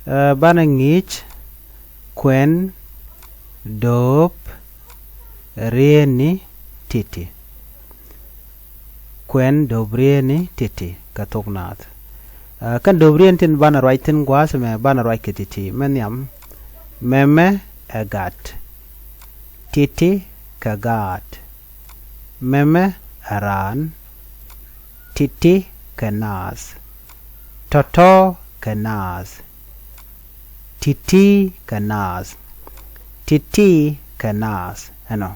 bana ngich kwen dop rieni titi kwen dop rieni titi katoknat kan dop rien tin bana raitin gwas me bana rai titi menyam meme agat titi kagat meme aran titi kanas toto kanas titi kanas titi kanas ano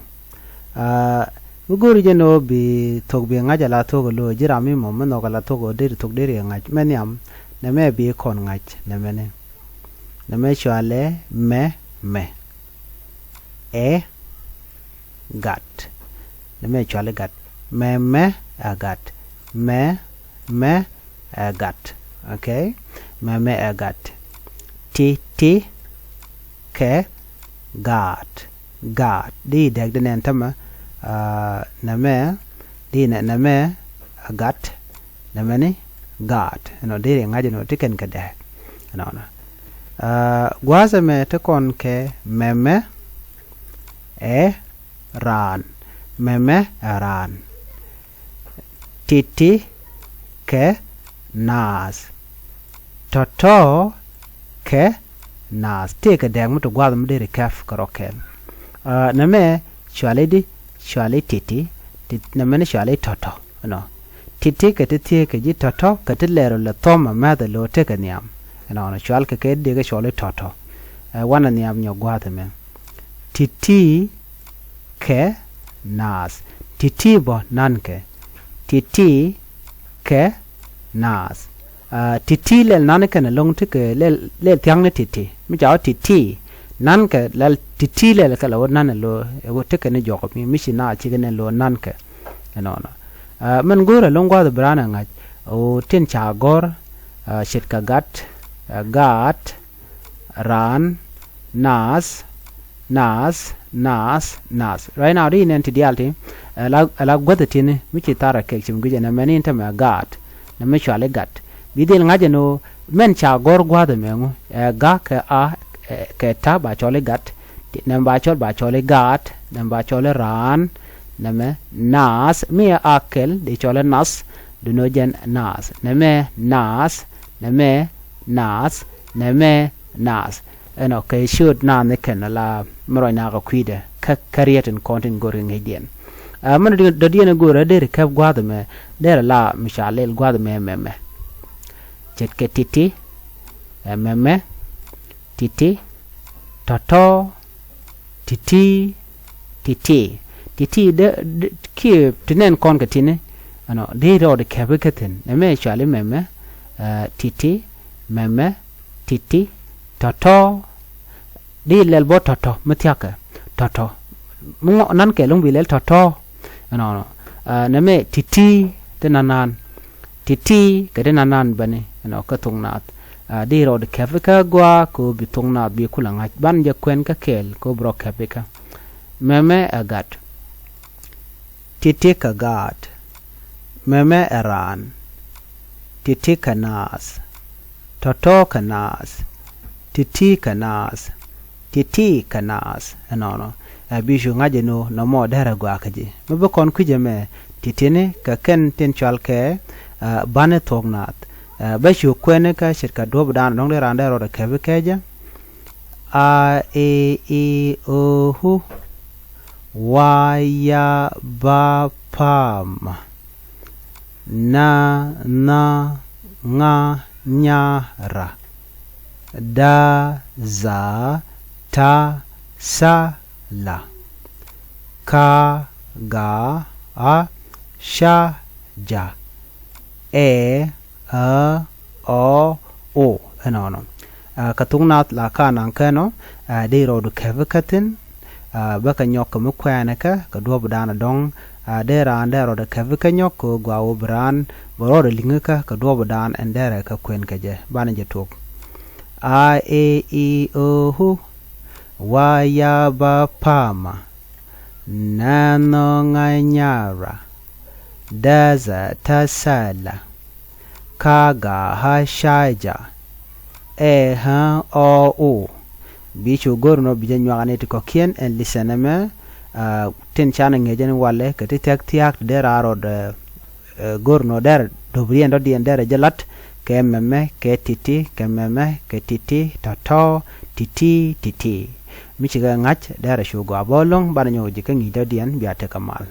muguri jeno bi tok bi ngaja la tok lo jirami mo meno kala tok de tok de ngaj menyam na me bi kon ngaj na mene na me chwale me e gat na me chwale gat me agat me agat okay me agat ti ke gat di dag den entama na me di na me agat na meni gat no de ngaje no tiken ka de no gwaza me te kon ke meme e ran meme aran titi ke nas toto ke nas take dang muto gwa mu de kaf karoken na me chwale di chwale titi na me chwale toto no titi ke titi ke ji toto ke te lero le toma ma de lo te ke niam no chwal ke de ke chwale toto wana niam nyo gwa de me titi ke nas titi bo nan ke titi ke nas titi le nan ke na long te ke le tyang ne titi mi jaw titi nan ke le titi le ka lo nan lo wo te ke ne jog mi shi na chi ne lo nan ke no man gora long gwa de brana nga o tin cha gor shit ka gat ran nas right now ri nen ti dialti la gwada tin mi chi tara ke chim guje na meni ta ma gat na me chwale gat bidil ngaje no men cha gor gwada mengu ga ke a ke ta ba chole gat na ba chole gat na ba chole ran na me nas mi akel de chole nas du no gen nas na me nas eno ke shoot na ne ken la maro na ga kwide ka kariet en content goring hedien man do dien gore de ka gwada me de la mishalel gwada me jet ke titi me titi toto titi de ki tinen kon ka tine ano de ro de ka bekaten me shale me titi me titi toto di lel bo toto metiaka toto mo nan ke long bilel toto no na me titi tenanan titi ke tenanan bane no ka tungnat di ro de kafika gwa ko bi tungnat bi kulanga ban je kwen ka kel ko bro kafika meme agat titi ka gat meme aran titi kanas toto kanas titi kanas no bishu ngaje no mo dara gwa kaje mebe kon kuje me titine ka ken tin chalke bane tognat bashu kwene ka shirka dob dan dong de randa ro de kebe keja a e I o hu wa ya ba pam na nga nya ra da za ta sa la ka ga a sha ja e a o no katungnat la ka nan ka no de ro du kevakatin ba ka nyok mu kwana ka do budana dong de ran de ro de kevaka nyok ko gwa o bran bo ro linga ka do budan endere ka kwen ka je bana je tok a e I o hu wa ya ba pama na no nganyara da za ta sala ka ga ha shaja e ha o u bi chu gor no bi janwa ne ko kien en liseneme tin chana ngejen wale ke tek tiak der arod gor no der dobrien do dien der jalat ke meme ke titi ke meme ke titi tato titi mi chiga ngach der shu go bolong bar nyo jikan ngi do dien bi ate kamal